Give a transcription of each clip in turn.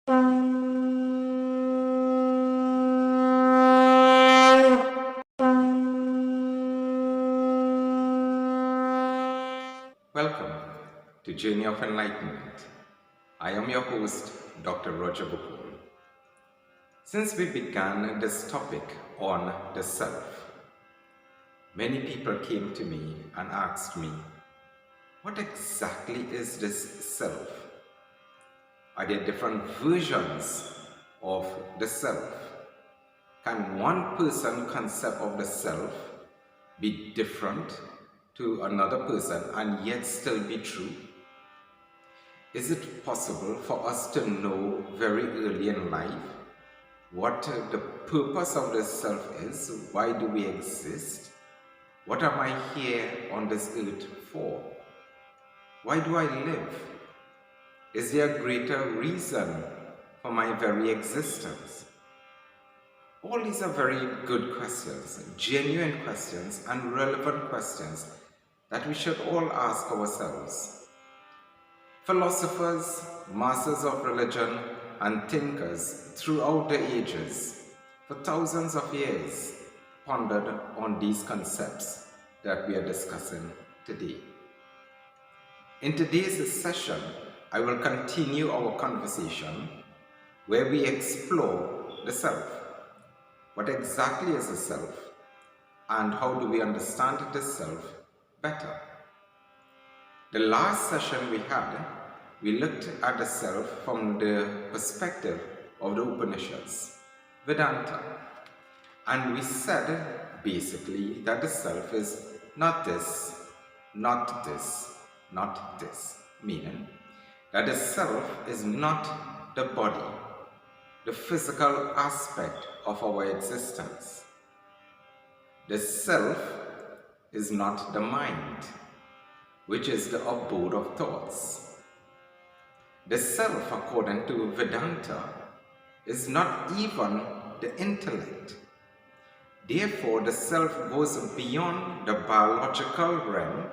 Welcome to Journey of Enlightenment. I am your host, Dr. Roger Bupul. Since we began this topic on the self, many people came to me and asked me, what exactly is this self? Are there different versions of the self? Can one person's concept of the self be different to another person and yet still be true? Is it possible for us to know very early in life what the purpose of the self is? Why do we exist? What am I here on this earth for? Why do I live? Is there a greater reason for my very existence? All these are very good questions, genuine questions and relevant questions that we should all ask ourselves. Philosophers, masters of religion and thinkers throughout the ages, for thousands of years, pondered on these concepts that we are discussing today. In today's session, I will continue our conversation where we explore the self. What exactly is the self, and how do we understand the self better? The last session we looked at the self from the perspective of the Upanishads, Vedanta, and we said basically that the self is not this, not this, not this, meaning that the self is not the body, the physical aspect of our existence. The self is not the mind, which is the abode of thoughts. The self, according to Vedanta, is not even the intellect. Therefore, the self goes beyond the biological realm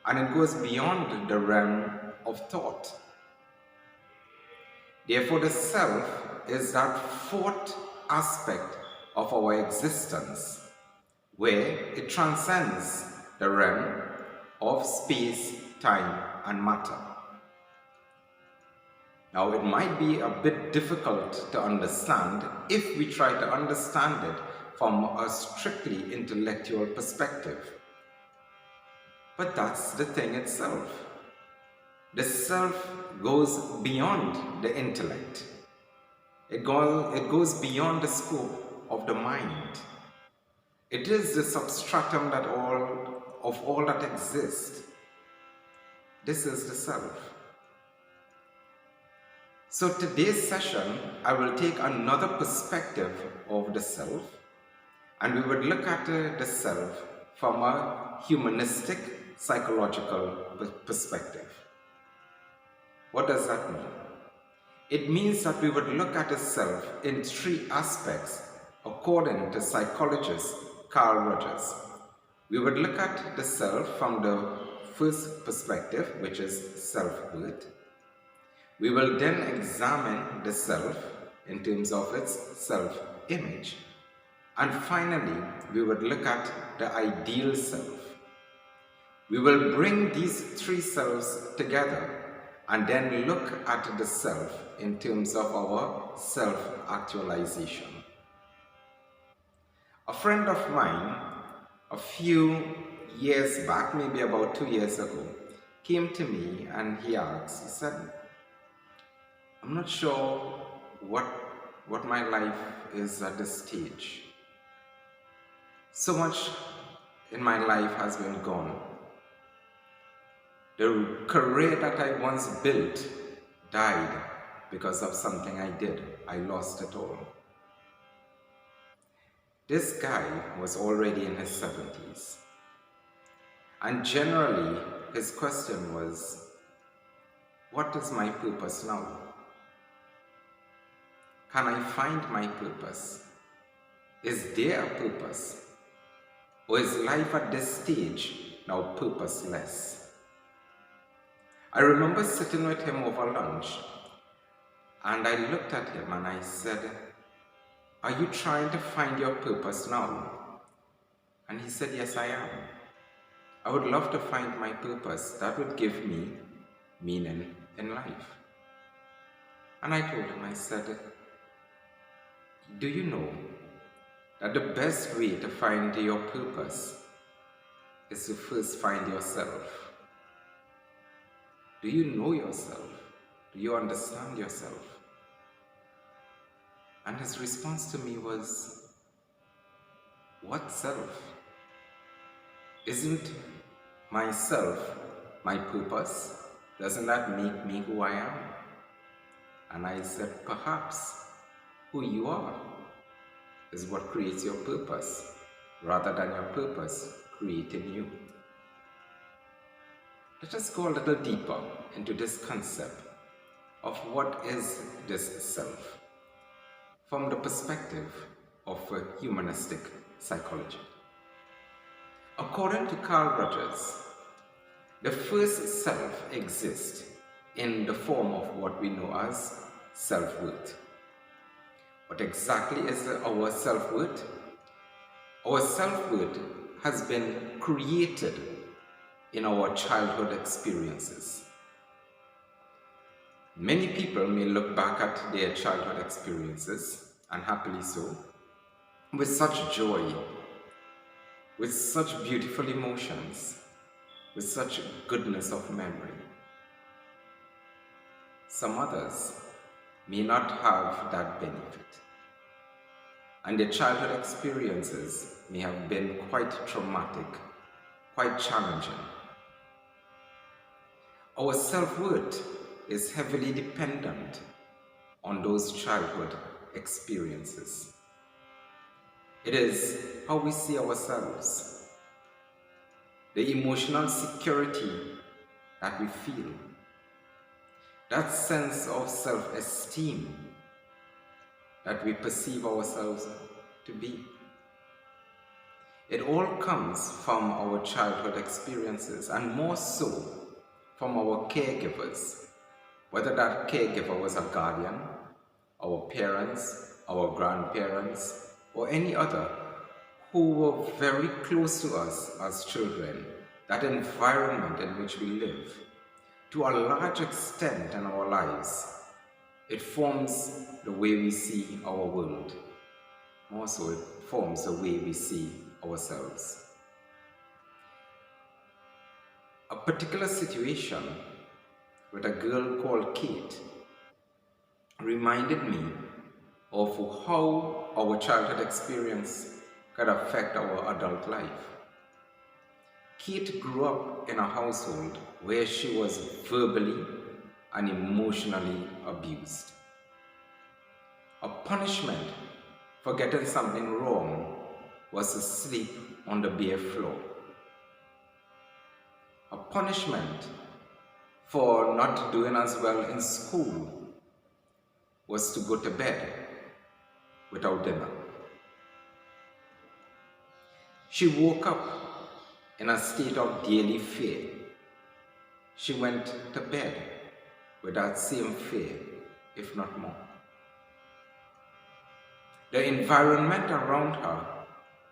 and it goes beyond the realm of thought. Therefore, the self is that fourth aspect of our existence where it transcends the realm of space, time, and matter. Now, it might be a bit difficult to understand if we try to understand it from a strictly intellectual perspective. But that's the thing itself. The self goes beyond the intellect. It goes beyond the scope of the mind. It is the substratum of all that exists. This is the self. So today's session, I will take another perspective of the self, and we would look at the self from a humanistic, psychological perspective. What does that mean? It means that we would look at the self in three aspects according to psychologist Carl Rogers. We would look at the self from the first perspective, which is self-worth. We will then examine the self in terms of its self-image. And finally, we would look at the ideal self. We will bring these three selves together and then look at the self in terms of our self-actualization. A friend of mine, a few years back, maybe about 2 years ago, came to me and he said, I'm not sure what my life is at this stage. So much in my life has been gone. The career that I once built died because of something I did. I lost it all. This guy was already in his 70s. And generally, his question was, what is my purpose now? Can I find my purpose? Is there a purpose? Or is life at this stage now purposeless? I remember sitting with him over lunch, And I looked at him and I said, "Are you trying to find your purpose now?" And he said, "Yes, I am. I would love to find my purpose. That would give me meaning in life." And I told him, I said, "Do you know that the best way to find your purpose is to first find yourself? Do you know yourself? Do you understand yourself?" And his response to me was, "What self? Isn't myself my purpose? Doesn't that make me who I am?" And I said, "Perhaps who you are is what creates your purpose, rather than your purpose creating you." Let us go a little deeper into this concept of what is this self from the perspective of humanistic psychology. According to Carl Rogers, the first self exists in the form of what we know as self-worth. What exactly is our self-worth? Our self-worth has been created in our childhood experiences. Many people may look back at their childhood experiences, and happily so, with such joy, with such beautiful emotions, with such goodness of memory. Some others may not have that benefit, and their childhood experiences may have been quite traumatic, quite challenging. Our self-worth is heavily dependent on those childhood experiences. It is how we see ourselves, the emotional security that we feel, that sense of self-esteem that we perceive ourselves to be. It all comes from our childhood experiences, and more so from our caregivers, whether that caregiver was a guardian, our parents, our grandparents, or any other who were very close to us as children, that environment in which we live. To a large extent in our lives, it forms the way we see our world. More so, it forms the way we see ourselves. A particular situation with a girl called Kate reminded me of how our childhood experience could affect our adult life. Kate grew up in a household where she was verbally and emotionally abused. A punishment for getting something wrong was to sleep on the bare floor. A punishment for not doing as well in school was to go to bed without dinner. She woke up in a state of daily fear. She went to bed with that same fear, if not more. The environment around her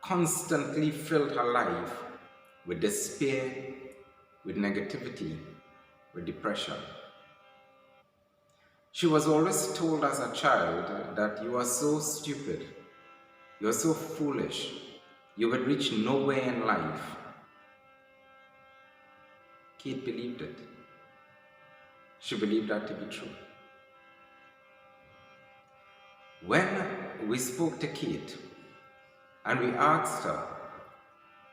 constantly filled her life with despair, with negativity, with depression. She was always told as a child that you are so stupid, you are so foolish, you would reach nowhere in life. Kate believed it. She believed that to be true. When we spoke to Kate and we asked her,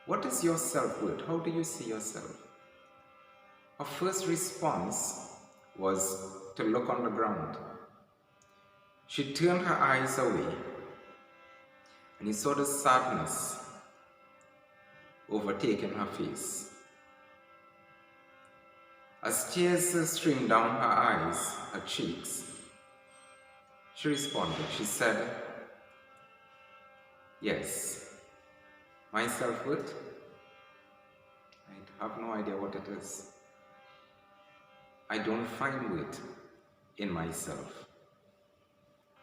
"What is your self-worth? How do you see yourself?" Her first response was to look on the ground. She turned her eyes away and he saw the sadness overtaking her face. As tears streamed down her eyes, her cheeks, she responded. She said, "Yes, my self-worth, I have no idea what it is. I don't find worth in myself.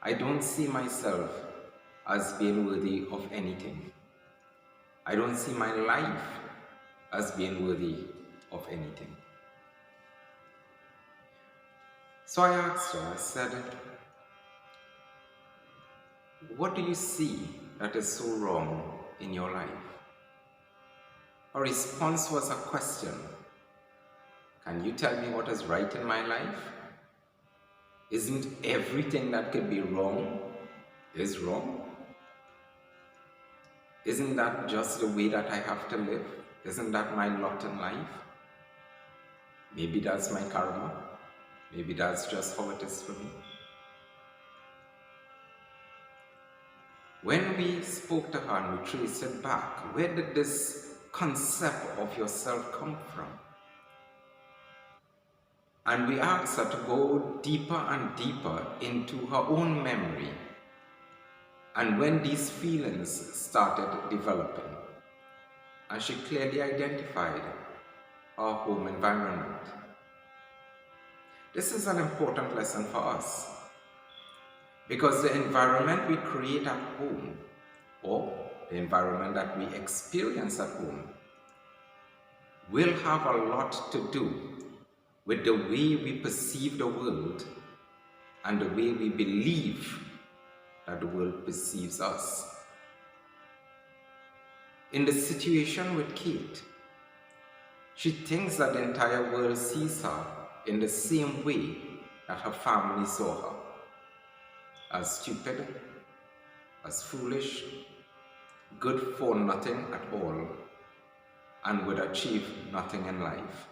I don't see myself as being worthy of anything. I don't see my life as being worthy of anything. So I asked her, I said, what do you see that is so wrong in your life? Her response was a question. Can you tell me what is right in my life? Isn't everything that could be wrong is wrong? Isn't that just the way that I have to live? Isn't that my lot in life? Maybe that's my karma. Maybe that's just how it is for me. When we spoke to her and we traced it back, where did this concept of yourself come from? And we asked her to go deeper and deeper into her own memory and when these feelings started developing. And she clearly identified her home environment. This is an important lesson for us because the environment we create at home or the environment that we experience at home will have a lot to do with the way we perceive the world and the way we believe that the world perceives us. In the situation with Kate, she thinks that the entire world sees her in the same way that her family saw her, as stupid, as foolish, good for nothing at all, and would achieve nothing in life.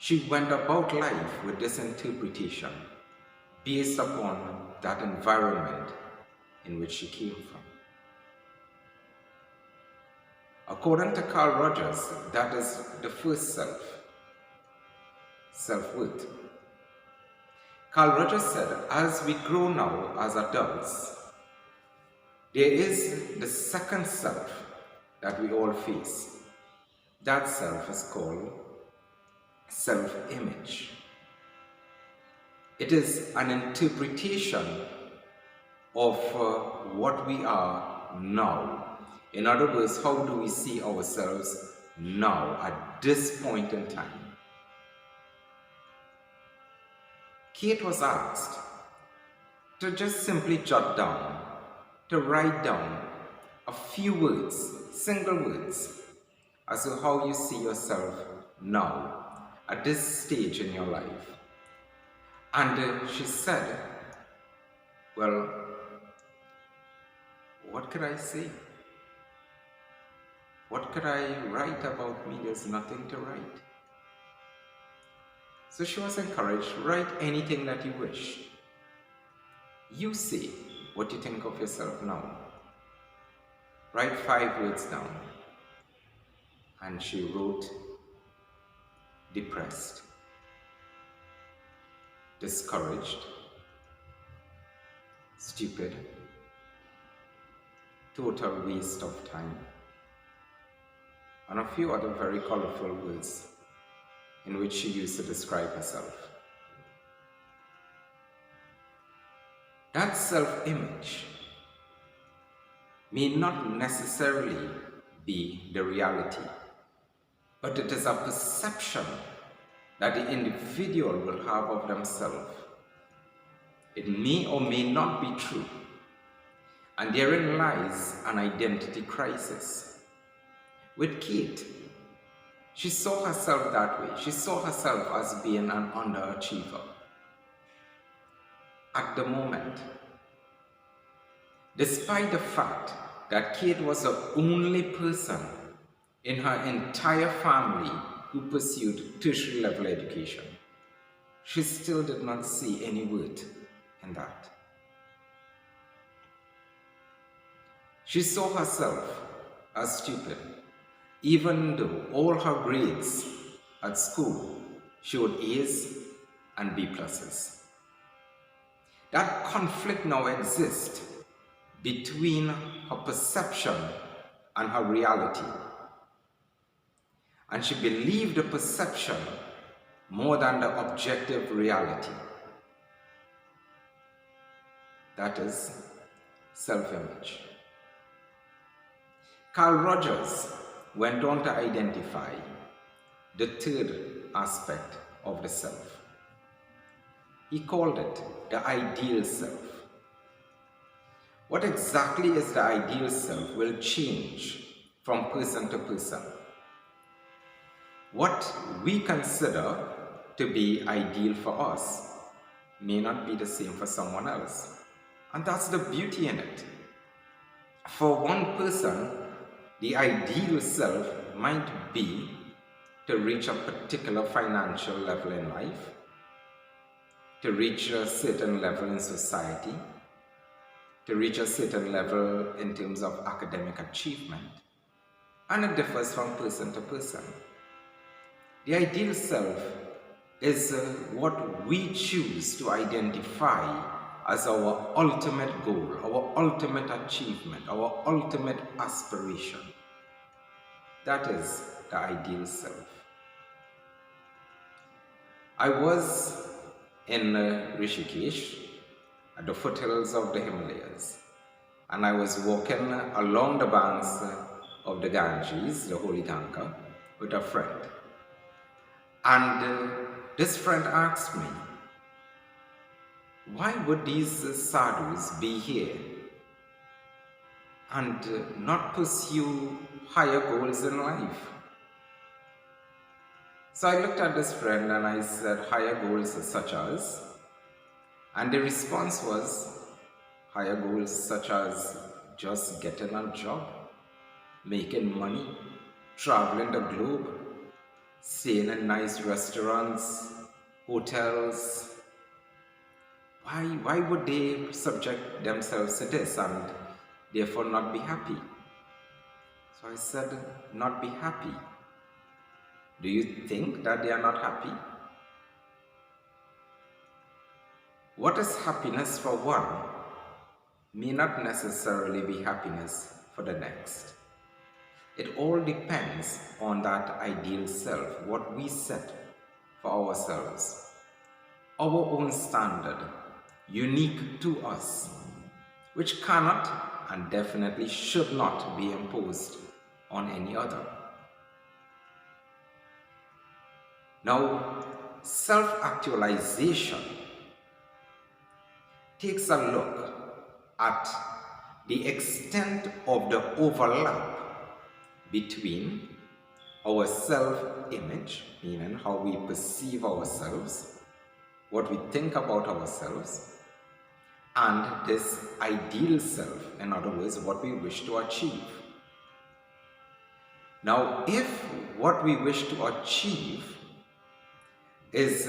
She went about life with this interpretation based upon that environment in which she came from. According to Carl Rogers, that is the first self, self-worth. Carl Rogers said, as we grow now as adults, there is the second self that we all face. That self is called self-image. It is an interpretation of what we are now. In other words, how do we see ourselves now at this point in time? Kate was asked to just simply jot down, to write down a few words, single words, as to how you see yourself now at this stage in your life. And she said, well, what could I say? What could I write about me? There's nothing to write. So she was encouraged, write anything that you wish. You say what you think of yourself now. Write 5 words down. And she wrote, depressed, discouraged, stupid, total waste of time, and a few other very colorful words in which she used to describe herself. That self-image may not necessarily be the reality, but it is a perception that the individual will have of themselves. It may or may not be true, and therein lies an identity crisis. With Kate, she saw herself that way. She saw herself as being an underachiever. At the moment, despite the fact that Kate was the only person in her entire family who pursued tertiary level education, she still did not see any worth in that. She saw herself as stupid, even though all her grades at school showed A's and B pluses. That conflict now exists between her perception and her reality. And she believed the perception more than the objective reality. that is self-image. Carl Rogers went on to identify the third aspect of the self. He called it the ideal self. What exactly is the ideal self will change from person to person. What we consider to be ideal for us may not be the same for someone else. And that's the beauty in it. For one person, the ideal self might be to reach a particular financial level in life, to reach a certain level in society, to reach a certain level in terms of academic achievement, and it differs from person to person. The ideal self is what we choose to identify as our ultimate goal, our ultimate achievement, our ultimate aspiration. That is the ideal self. I was in Rishikesh at the foothills of the Himalayas, and I was walking along the banks of the Ganges, the holy Ganga, with a friend. And this friend asked me, why would these sadhus be here and not pursue higher goals in life? So I looked at this friend and I said, higher goals such as? And the response was, higher goals such as just getting a job, making money, traveling the globe, staying in nice restaurants, hotels. Why would they subject themselves to this and therefore not be happy? So I said, not be happy. Do you think that they are not happy? What is happiness for one may not necessarily be happiness for the next. It all depends on that ideal self, what we set for ourselves. Our own standard, unique to us, which cannot and definitely should not be imposed on any other. Now, self-actualization takes a look at the extent of the overlap between our self-image, meaning how we perceive ourselves, what we think about ourselves, and this ideal self, in other words, what we wish to achieve. Now, if what we wish to achieve is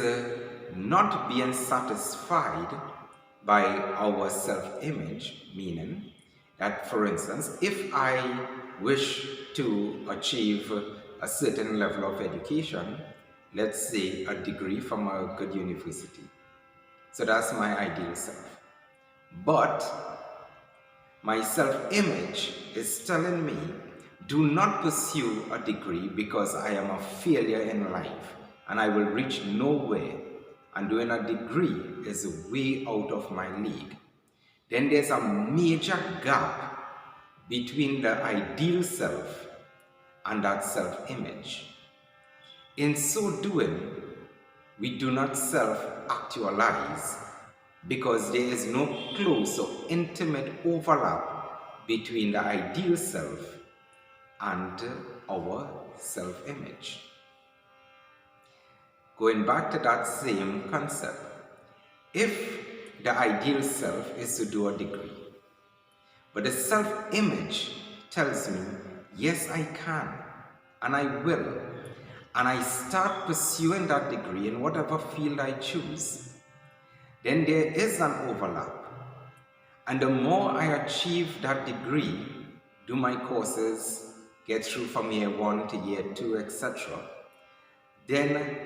not being satisfied by our self-image, meaning that, for instance, if I wish to achieve a certain level of education, let's say a degree from a good university, so that's my ideal self. But my self-image is telling me, do not pursue a degree because I am a failure in life and I will reach nowhere, and doing a degree is way out of my league. Then there's a major gap between the ideal self and that self-image. In so doing, we do not self-actualize because there is no close or intimate overlap between the ideal self and our self-image. Going back to that same concept, if the ideal self is to do a degree, but the self-image tells me, yes, I can, and I will, and I start pursuing that degree in whatever field I choose, then there is an overlap. And the more I achieve that degree, do my courses, get through from year 1 to year 2, etc., then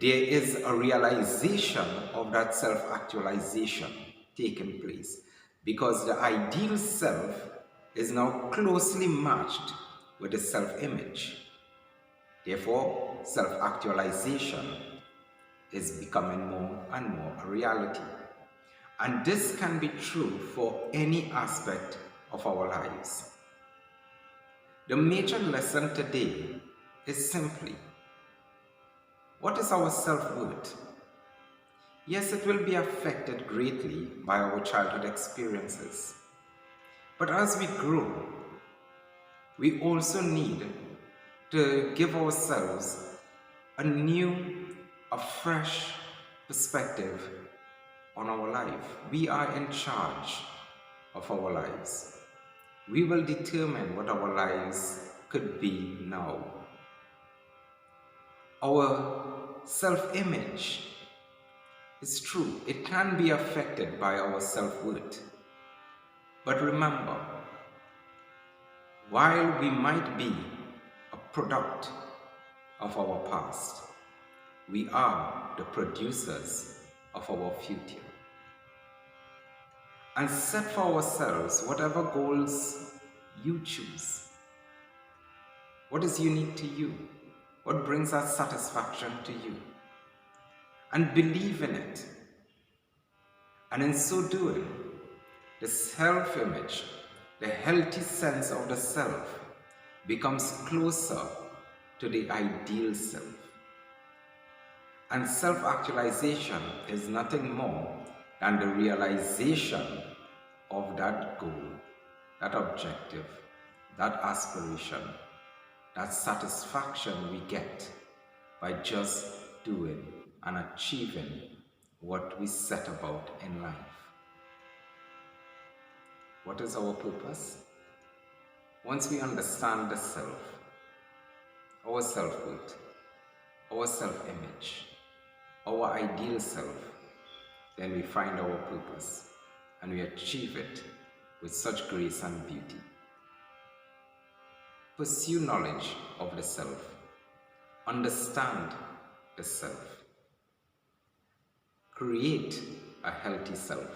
there is a realization of that self-actualization taking place, because the ideal self is now closely matched with the self-image. Therefore, self-actualization is becoming more and more a reality. And this can be true for any aspect of our lives. The major lesson today is simply, what is our self-worth? Yes, it will be affected greatly by our childhood experiences. But as we grow, we also need to give ourselves a new, a fresh perspective on our life. We are in charge of our lives. We will determine what our lives could be now. Our self-image is true. It can be affected by our self-worth. But remember, while we might be a product of our past, we are the producers of our future. And set for ourselves whatever goals you choose. What is unique to you? What brings us satisfaction to you? And believe in it. And in so doing, the self-image, the healthy sense of the self, becomes closer to the ideal self. And self-actualization is nothing more than the realization of that goal, that objective, that aspiration, that satisfaction we get by just doing and achieving what we set about in life. What is our purpose? Once we understand the self, our self-worth, our self-image, our ideal self, then we find our purpose and we achieve it with such grace and beauty. Pursue knowledge of the self. Understand the self. Create a healthy self,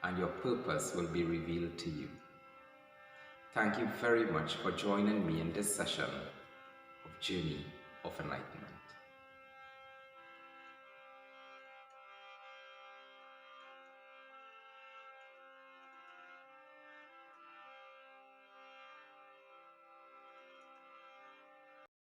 and your purpose will be revealed to you. Thank you very much for joining me in this session of Journey of Enlightenment.